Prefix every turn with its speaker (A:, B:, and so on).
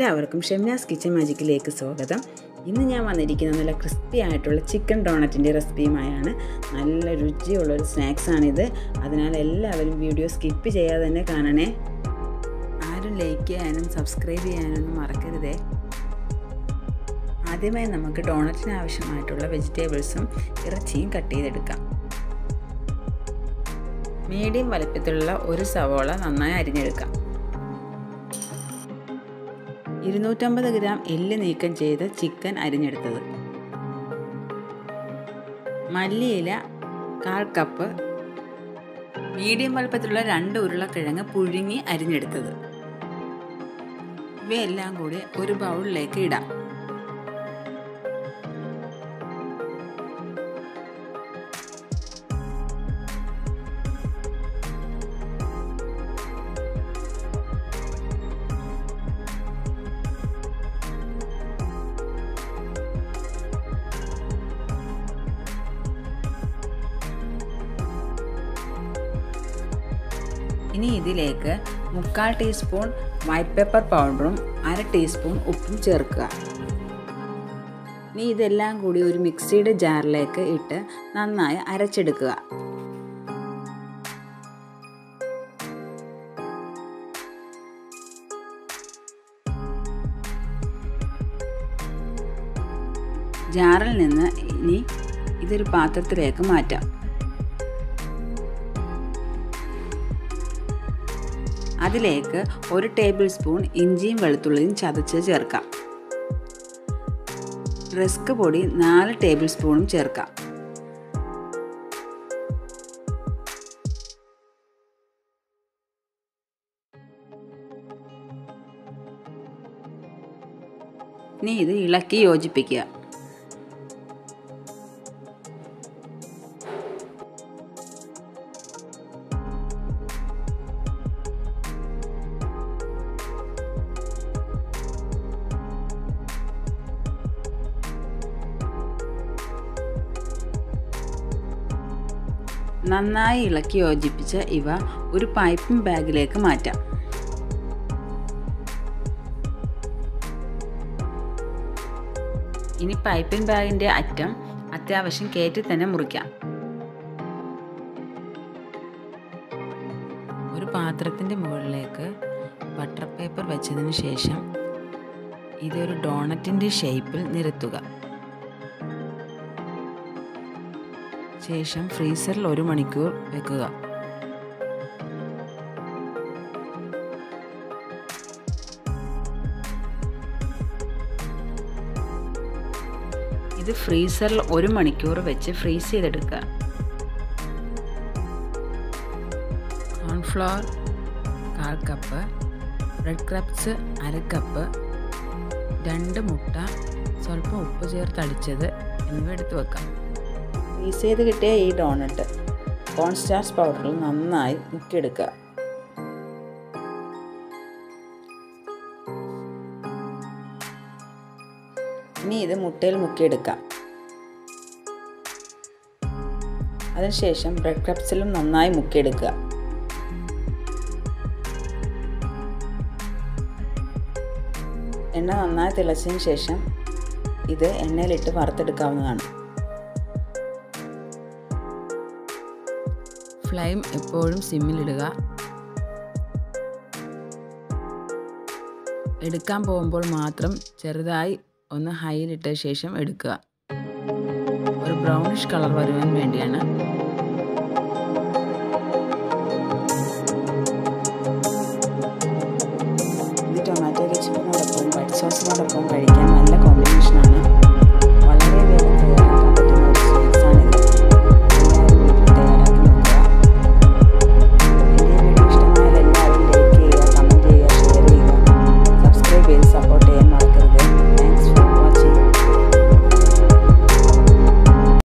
A: എല്ലാവർക്കും ഷെമിനാസ് കിച്ചൻ മാജിക്കിലേക്ക് സ്വാഗതം. ഇന്ന് ഞാൻ വന്നിരിക്കുന്നത് നല്ല ക്രിസ്പി ആയിട്ടുള്ള ചിക്കൻ ഡോണറ്റിൻ്റെ റെസിപ്പിയുമായാണ്. നല്ല രുചിയുള്ളൊരു സ്നാക്സാണിത്. അതിനാൽ എല്ലാവരും വീഡിയോ സ്കിപ്പ് ചെയ്യാതെ തന്നെ കാണണേ. ആരും ലൈക്ക് ചെയ്യാനും സബ്സ്ക്രൈബ് ചെയ്യാനൊന്നും മറക്കരുതേ. ആദ്യമായി നമുക്ക് ഡോണറ്റിന് ആവശ്യമായിട്ടുള്ള വെജിറ്റബിൾസും ഇറച്ചിയും കട്ട് ചെയ്തെടുക്കാം. മീഡിയം വലുപ്പത്തിലുള്ള ഒരു സവോള നന്നായി അരിഞ്ഞെടുക്കാം. 250 ഗ്രാം എല്ല് നീക്കം ചെയ്ത് ചിക്കൻ അരിഞ്ഞെടുത്തത്, മല്ലിയില 1/4 കപ്പ്, മീഡിയം വലുപ്പത്തിലുള്ള 2 ഉരുളക്കിഴങ്ങ് പുഴുങ്ങി അരിഞ്ഞെടുത്തത്. ഇവയെല്ലാം കൂടി ഒരു ബൗളിലേക്ക് ഇടാം. ഇനി ഇതിലേക്ക് 1/4 ടീസ്പൂൺ വൈറ്റ് പെപ്പർ പൗഡറും 1/2 ടീസ്പൂൺ ഉപ്പും ചേർക്കുക. ഇനി ഇതെല്ലാം കൂടി ഒരു മിക്സിയുടെ ജാറിലേക്ക് ഇട്ട് നന്നായി അരച്ചെടുക്കുക. ജാറിൽ നിന്ന് ഇനി ഇതൊരു പാത്രത്തിലേക്ക് മാറ്റാം. അതിലേക്ക് 1 ടേബിൾ സ്പൂൺ ഇഞ്ചിയും വെളുത്തുള്ളിയും ചതച്ച് ചേർക്കാം. റസ്ക് പൊടി 4 ടേബിൾ സ്പൂണും ചേർക്കാം. ഇനി ഇത് ഇളക്കി യോജിപ്പിക്കുക. നന്നായി ഇളക്കി യോജിപ്പിച്ച ഇവ ഒരു പൈപ്പിംഗ് ബാഗിലേക്ക് മാറ്റാം. ഇനി പൈപ്പിംഗ് ബാഗിൻ്റെ അറ്റം അത്യാവശ്യം കയറ്റി തന്നെ മുറിക്കാം. ഒരു പാത്രത്തിൻ്റെ മുകളിലേക്ക് ബട്ടർ പേപ്പർ വെച്ചതിന് ശേഷം ഇതൊരു ഡോണറ്റിൻ്റെ ഷേപ്പിൽ നിരത്തുക. ശേഷം ഫ്രീസറിൽ 1 മണിക്കൂർ വെക്കുക. ഇത് ഫ്രീസറിൽ 1 മണിക്കൂർ വെച്ച് ഫ്രീസ് ചെയ്തെടുക്കുക. Cornflour 1/4 cup, bread Krebs 1/2 cup, 2 മുട്ട, സ്വല്പം ഉപ്പ് ചേർത്തടിച്ചത് എന്നിവ എടുത്തു വെക്കാം. ഫ്രീസ് ചെയ്ത് കിട്ടിയ ഈ ഡോണറ്റ് കോൺ സ്റ്റാർച്ച് പൗഡറിൽ നന്നായി മുക്കിയെടുക്കുക. ഇനി ഇത് മുട്ടയിൽ മുക്കിയെടുക്കാം. അതിനുശേഷം ബ്രെഡ് ക്രബ്സിലും നന്നായി മുക്കിയെടുക്കുക. എണ്ണ നന്നായി തിളച്ചതിന് ശേഷം ഇത് എണ്ണയിലിട്ട് വറുത്തെടുക്കാവുന്നതാണ്. ഫ്ലെയിം എപ്പോഴും സിമ്മിലിടുക. എടുക്കാൻ പോകുമ്പോൾ മാത്രം ചെറുതായി ഒന്ന് ഹൈയിലിട്ട ശേഷം എടുക്കുക. ഒരു ബ്രൗണിഷ് കളർ വരുവാൻ വേണ്ടിയാണ്. ഇത് ടൊമാറ്റോ കെച്ചപ്പിനോടൊപ്പം വൈറ്റ് സോസിനോടൊപ്പം കഴിക്കാൻ